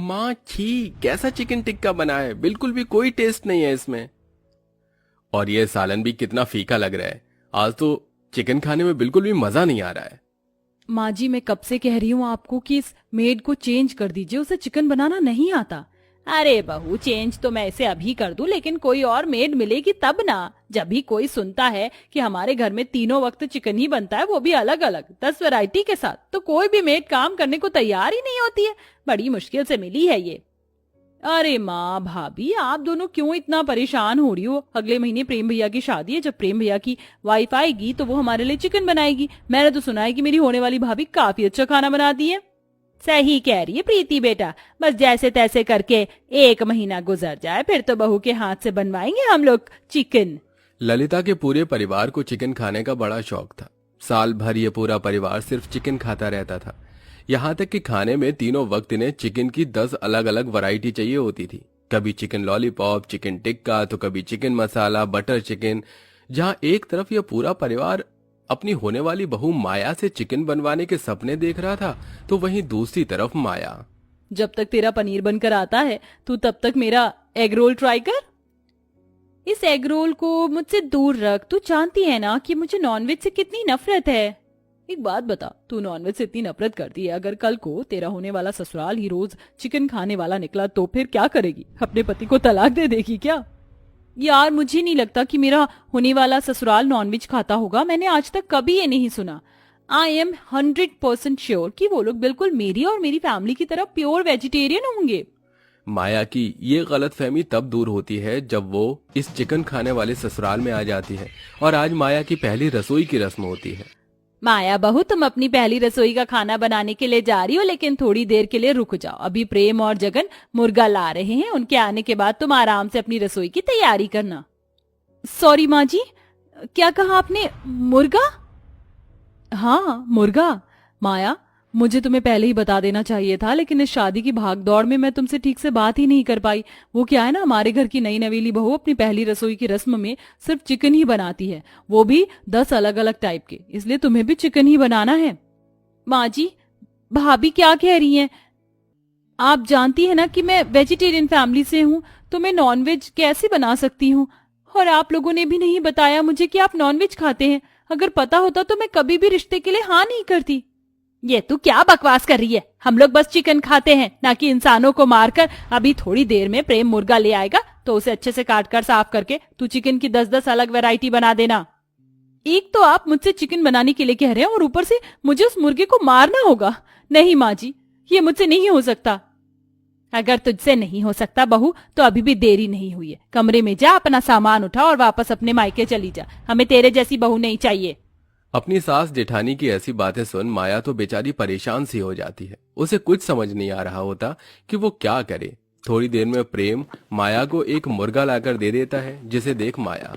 माँ छी, कैसा चिकन टिक्का बना है, बिल्कुल भी कोई टेस्ट नहीं है इसमें। और ये सालन भी कितना फीका लग रहा है। आज तो चिकन खाने में बिल्कुल भी मजा नहीं आ रहा है। माँ जी, मैं कब से कह रही हूँ आपको कि इस मेड को चेंज कर दीजिए, उसे चिकन बनाना नहीं आता। अरे बहू, चेंज तो मैं इसे अभी कर दूं, लेकिन कोई और मेड मिलेगी तब ना। जब भी कोई सुनता है कि हमारे घर में तीनों वक्त चिकन ही बनता है, वो भी अलग अलग 10 वैरायटी के साथ, तो कोई भी मेड काम करने को तैयार ही नहीं होती है। बड़ी मुश्किल से मिली है ये। अरे माँ भाभी, आप दोनों क्यों इतना परेशान हो रही हो? अगले महीने प्रेम भैया की शादी है। जब प्रेम भैया की वाइफ आएगी तो वो हमारे लिए चिकन बनाएगी। मैंने तो सुना है कि मेरी होने वाली भाभी काफी अच्छा खाना बनाती है। सही कह रही है प्रीति बेटा, बस जैसे तैसे करके 1 महीना गुजर जाए, फिर तो बहू के हाथ से बनवाएंगे हम लोग चिकन। ललिता के पूरे परिवार को चिकन खाने का बड़ा शौक था। साल भर ये पूरा परिवार सिर्फ चिकन खाता रहता था। यहाँ तक कि खाने में तीनों वक्त इन्हें चिकन की 10 अलग अलग वैरायटी चाहिए होती थी। कभी चिकन लॉलीपॉप, चिकन टिक्का, तो कभी चिकन मसाला, बटर चिकन। जहाँ एक तरफ यह पूरा परिवार अपनी होने वाली बहू माया से चिकन बनवाने के सपने देख रहा था, तो वहीं दूसरी तरफ माया। जब तक तेरा पनीर बनकर आता है, तू तब तक मेरा एग रोल ट्राई कर। इस एग रोल को मुझसे दूर रख। तू जानती है ना कि मुझे नॉनवेज से कितनी नफरत है। एक बात बता, तू नॉनवेज से इतनी नफरत करती है, अगर कल को तेरा होने वाला ससुराल ही रोज चिकन खाने वाला निकला तो फिर क्या करेगी? अपने पति को तलाक दे देगी क्या? यार, मुझे नहीं लगता कि मेरा होने वाला ससुराल नॉनवेज खाता होगा। मैंने आज तक कभी ये नहीं सुना। आई एम 100% श्योर कि वो लोग बिल्कुल मेरी और मेरी फैमिली की तरह प्योर वेजिटेरियन होंगे। माया की ये गलतफहमी तब दूर होती है जब वो इस चिकन खाने वाले ससुराल में आ जाती है। और आज माया की पहली रसोई की रस्म होती है। माया बहू, तुम अपनी पहली रसोई का खाना बनाने के लिए जा रही हो, लेकिन थोड़ी देर के लिए रुक जाओ। अभी प्रेम और जगन मुर्गा ला रहे हैं, उनके आने के बाद तुम आराम से अपनी रसोई की तैयारी करना। सॉरी माँ जी, क्या कहा आपने? मुर्गा? हाँ, मुर्गा। माया, मुझे तुम्हें पहले ही बता देना चाहिए था, लेकिन इस शादी की भागदौड़ में मैं तुमसे ठीक से बात ही नहीं कर पाई। वो क्या है ना, हमारे घर की नई नवेली बहू अपनी पहली रसोई की रस्म में सिर्फ चिकन ही बनाती है, वो भी 10 अलग अलग टाइप के, इसलिए तुम्हें भी चिकन ही बनाना है। माँ जी, भाभी क्या कह रही हैं? आप जानती है ना कि मैं वेजिटेरियन फैमिली से हूँ, तो मैं नॉनवेज कैसे बना सकती हूँ? और आप लोगों ने भी नहीं बताया मुझे कि आप नॉनवेज खाते हैं। अगर पता होता तो मैं कभी भी रिश्ते के लिए हाँ नहीं करती। ये तू क्या बकवास कर रही है? हम लोग बस चिकन खाते हैं, ना कि इंसानों को मारकर। अभी थोड़ी देर में प्रेम मुर्गा ले आएगा, तो उसे अच्छे से काट कर साफ करके तू चिकन की 10-10 अलग वैरायटी बना देना। एक तो आप मुझसे चिकन बनाने के लिए कह रहे हैं और ऊपर से मुझे उस मुर्गे को मारना होगा। नहीं माँ जी, ये मुझसे नहीं हो सकता। अगर तुझसे नहीं हो सकता बहू, तो अभी भी देरी नहीं हुई है। कमरे में जा, अपना सामान उठा और वापस अपने मायके चली जा। हमें तेरे जैसी बहू नहीं चाहिए। अपनी सास जेठानी की ऐसी बातें सुन माया तो बेचारी परेशान सी हो जाती है। उसे कुछ समझ नहीं आ रहा होता कि वो क्या करे। थोड़ी देर में प्रेम माया को एक मुर्गा लाकर दे देता है, जिसे देख माया।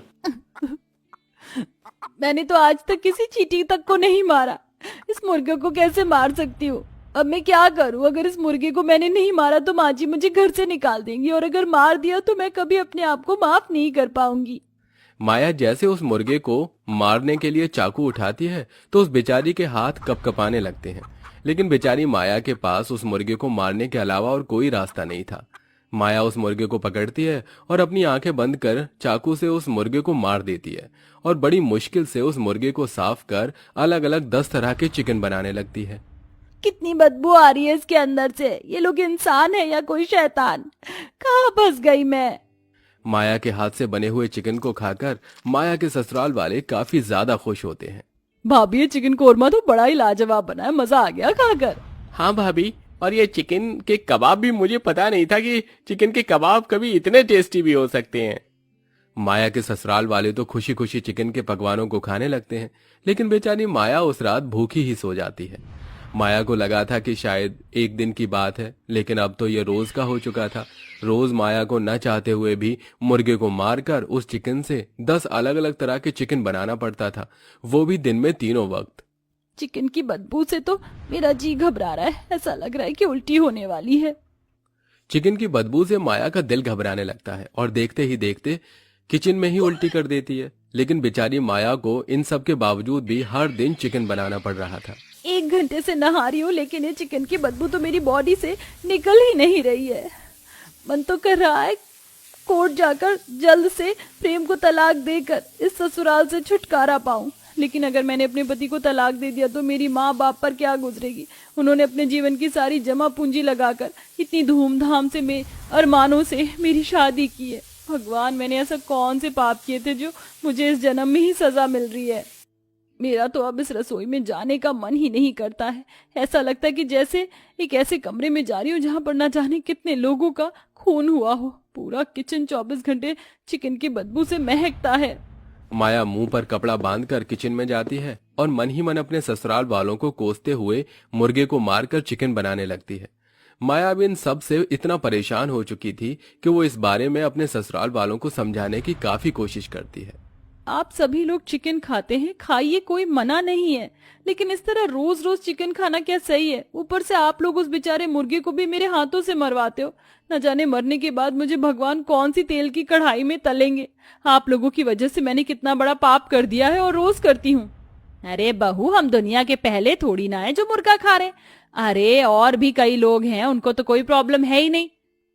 मैंने तो आज तक किसी चींटी तक को नहीं मारा, इस मुर्गे को कैसे मार सकती हूँ? अब मैं क्या करूँ? अगर इस मुर्गे को मैंने नहीं मारा तो माँ जी मुझे घर से निकाल देंगी, और अगर मार दिया तो मैं कभी अपने आप को माफ नहीं कर पाऊंगी। माया जैसे उस मुर्गे को मारने के लिए चाकू उठाती है, तो उस बेचारी के हाथ कपकपाने लगते हैं। लेकिन बेचारी माया के पास उस मुर्गे को मारने के अलावा और कोई रास्ता नहीं था। माया उस मुर्गे को पकड़ती है और अपनी आंखें बंद कर चाकू से उस मुर्गे को मार देती है, और बड़ी मुश्किल से उस मुर्गे को साफ कर अलग अलग 10 तरह के चिकन बनाने लगती है। कितनी बदबू आ रही है इसके अंदर से। ये लोग इंसान है या कोई शैतान? कहाँ फंस गई मैं? माया के हाथ से बने हुए चिकन को खाकर माया के ससुराल वाले काफी ज्यादा खुश होते हैं। भाभी, ये चिकन कोरमा तो बड़ा ही लाजवाब बना है, मजा आ गया खाकर। हाँ भाभी, और ये चिकन के कबाब भी, मुझे पता नहीं था कि चिकन के कबाब कभी इतने टेस्टी भी हो सकते हैं। माया के ससुराल वाले तो खुशी खुशी चिकन के पकवानों को खाने लगते हैं, लेकिन बेचारी माया उस रात भूखी ही सो जाती है। माया को लगा था कि शायद एक दिन की बात है, लेकिन अब तो ये रोज का हो चुका था। रोज माया को न चाहते हुए भी मुर्गे को मारकर उस चिकन से 10 अलग अलग तरह के चिकन बनाना पड़ता था, वो भी दिन में तीनों वक्त। चिकन की बदबू से तो मेरा जी घबरा रहा है, ऐसा लग रहा है कि उल्टी होने वाली है। चिकन की बदबू से माया का दिल घबराने लगता है, और देखते ही देखते किचन में ही उल्टी कर देती है। लेकिन बेचारी माया को इन सब के बावजूद भी हर दिन चिकन बनाना पड़ रहा था। 1 घंटे से नहा रही हूँ लेकिन ये चिकन की बदबू तो मेरी बॉडी से निकल ही नहीं रही है। मन तो कर रहा है कोर्ट जाकर जल्द से प्रेम को तलाक देकर इस ससुराल से छुटकारा पाऊं। लेकिन अगर मैंने अपने पति को तलाक दे दिया तो मेरी माँ बाप पर क्या गुजरेगी। उन्होंने अपने जीवन की सारी जमा पूंजी लगाकर इतनी धूमधाम से अरमानों से मेरी शादी की है। भगवान, मैंने ऐसा कौन से पाप किए थे जो मुझे इस जन्म में ही सजा मिल रही है। मेरा तो अब इस रसोई में जाने का मन ही नहीं करता है। ऐसा लगता है कि जैसे एक ऐसे कमरे में जा रही हूँ जहां पर न जाने कितने लोगों का खून हुआ हो। पूरा किचन 24 घंटे चिकन की बदबू से महकता है। माया मुंह पर कपड़ा बांधकर किचन में जाती है और मन ही मन अपने ससुराल वालों को कोसते हुए मुर्गे को मारकर चिकन बनाने लगती है। माया अब इन सब से इतना परेशान हो चुकी थी कि वो इस बारे में अपने ससुराल वालों को समझाने की काफी कोशिश करती है। आप सभी लोग चिकन खाते हैं, खाइए, कोई मना नहीं है, लेकिन इस तरह रोज रोज चिकन खाना क्या सही है। ऊपर से आप लोग उस बेचारे मुर्गे को भी मेरे हाथों से मरवाते हो। न जाने मरने के बाद मुझे भगवान कौन सी तेल की कढ़ाई में तलेंगे। आप लोगों की वजह से मैंने कितना बड़ा पाप कर दिया है और रोज करती हूँ। अरे बहू, हम दुनिया के पहले थोड़ी ना है जो मुर्गा खा रहे। अरे और भी कई लोग हैं, उनको तो कोई प्रॉब्लम है ही नहीं।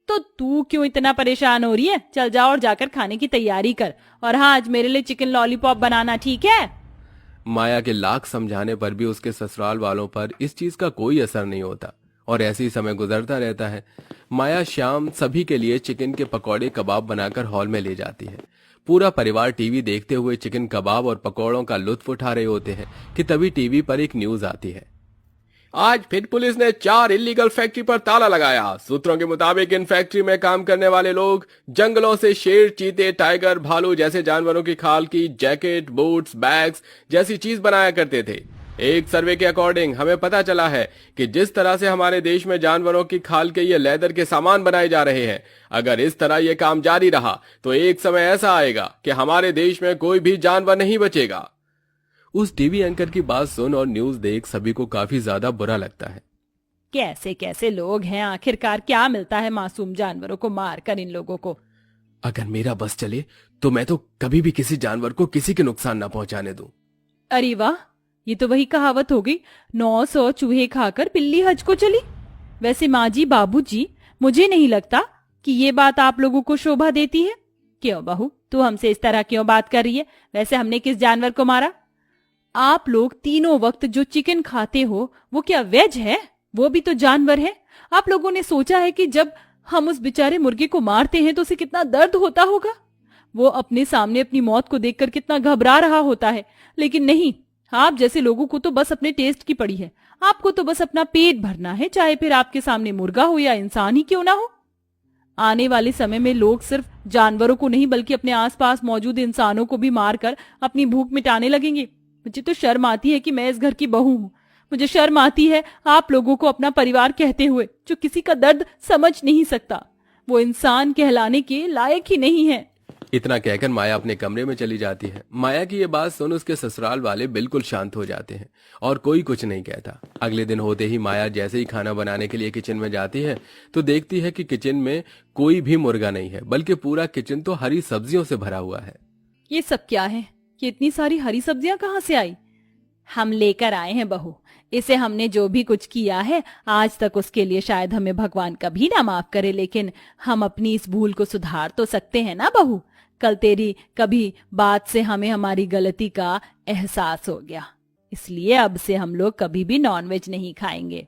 तो तू क्यों इतना परेशान हो रही है? चल जा और जाकर खाने की तैयारी कर। और हाँ, आज मेरे लिए चिकन लॉलीपॉप बनाना, ठीक है? माया के लाख समझाने पर भी उसके ससुराल वालों पर इस चीज का कोई असर नहीं होता और ऐसे ही समय गुजरता रहता है। माया शाम सभी के लिए चिकन के पकौड़े कबाब बनाकर हॉल में ले जाती है। पूरा परिवार टीवी देखते हुए चिकन कबाब और पकौड़ों का लुत्फ उठा रहे होते हैं कि तभी टीवी पर एक न्यूज आती है। आज फिर पुलिस ने 4 इलीगल फैक्ट्री पर ताला लगाया। सूत्रों के मुताबिक इन फैक्ट्री में काम करने वाले लोग जंगलों से शेर, चीते, टाइगर, भालू जैसे जानवरों की खाल की जैकेट, बूट्स, बैग्स जैसी चीज बनाया करते थे। एक सर्वे के अकॉर्डिंग हमें पता चला है कि जिस तरह से हमारे देश में जानवरों की खाल के ये लेदर के सामान बनाए जा रहे हैं, अगर इस तरह ये काम जारी रहा तो एक समय ऐसा आएगा कि हमारे देश में कोई भी जानवर नहीं बचेगा। उस टीवी एंकर की बात सुन और न्यूज देख सभी को काफी ज्यादा बुरा लगता है। कैसे कैसे लोग हैं, आखिरकार क्या मिलता है मासूम जानवरों को मारकर इन लोगों को। अगर मेरा बस चले तो मैं तो कभी भी किसी जानवर को किसी के नुकसान न पहुंचाने दूं। अरे वाह, ये तो वही कहावत हो गई, 900 चूहे खाकर बिल्ली हज को चली। वैसे माँ जी, बाबू जी, मुझे नहीं लगता कि ये बात आप लोगों को शोभा देती है। क्यों बहू, तू हमसे इस तरह क्यों बात कर रही है? वैसे हमने किस जानवर को मारा? आप लोग तीनों वक्त जो चिकन खाते हो वो क्या वेज है? वो भी तो जानवर है। आप लोगों ने सोचा है कि जब हम उस बेचारे मुर्गे को मारते हैं तो उसे कितना दर्द होता होगा? वो अपने सामने अपनी मौत को देखकर कितना घबरा रहा होता है। लेकिन नहीं, आप जैसे लोगों को तो बस अपने टेस्ट की पड़ी है। आपको तो बस अपना पेट भरना है, चाहे फिर आपके सामने मुर्गा हो या इंसान ही क्यों ना हो। आने वाले समय में लोग सिर्फ जानवरों को नहीं बल्कि अपने आसपास मौजूद इंसानों को भी मारकर अपनी भूख मिटाने लगेंगे। मुझे तो शर्म आती है कि मैं इस घर की बहू हूँ। मुझे शर्म आती है आप लोगों को अपना परिवार कहते हुए, जो किसी का दर्द समझ नहीं सकता। वो इंसान कहलाने के लायक ही नहीं है। इतना कहकर माया अपने कमरे में चली जाती है। माया की ये बात सुन उसके ससुराल वाले बिल्कुल शांत हो जाते हैं और कोई कुछ नहीं कहता। अगले दिन होते ही माया जैसे ही खाना बनाने के लिए किचन में जाती है तो देखती है कि किचन में कोई भी मुर्गा नहीं है, बल्कि पूरा किचन तो हरी सब्जियों से भरा हुआ है। ये सब क्या है? ये इतनी सारी हरी सब्जियां कहाँ से आई? हम लेकर आए हैं बहू। इसे हमने जो भी कुछ किया है आज तक, उसके लिए शायद हमें भगवान कभी ना माफ करे, लेकिन हम अपनी इस भूल को सुधार तो सकते हैं ना बहू। कल तेरी कभी बात से हमें हमारी गलती का एहसास हो गया, इसलिए अब से हम लोग कभी भी नॉनवेज नहीं खाएंगे।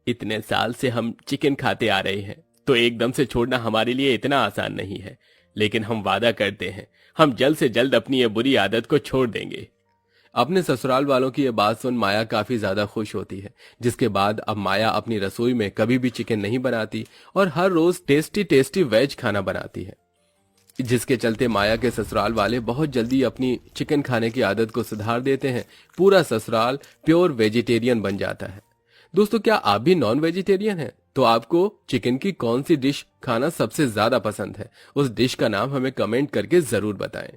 इतने साल से हम चिकन खाते आ रहे हैं तो एकदम से छोड़ना हमारे लिए इतना आसान नहीं है, लेकिन हम वादा करते हैं हम जल्द से जल्द अपनी ये बुरी आदत को छोड़ देंगे। अपने ससुराल वालों की ये बात सुन माया काफी ज्यादा खुश होती है, जिसके बाद अब माया अपनी रसोई में कभी भी चिकन नहीं बनाती और हर रोज टेस्टी टेस्टी वेज खाना बनाती है, जिसके चलते माया के ससुराल वाले बहुत जल्दी अपनी चिकन खाने की आदत को सुधार देते हैं। पूरा ससुराल प्योर वेजिटेरियन बन जाता है। दोस्तों, क्या आप भी नॉन वेजिटेरियन हैं? तो आपको चिकन की कौन सी डिश खाना सबसे ज्यादा पसंद है? उस डिश का नाम हमें कमेंट करके जरूर बताएं।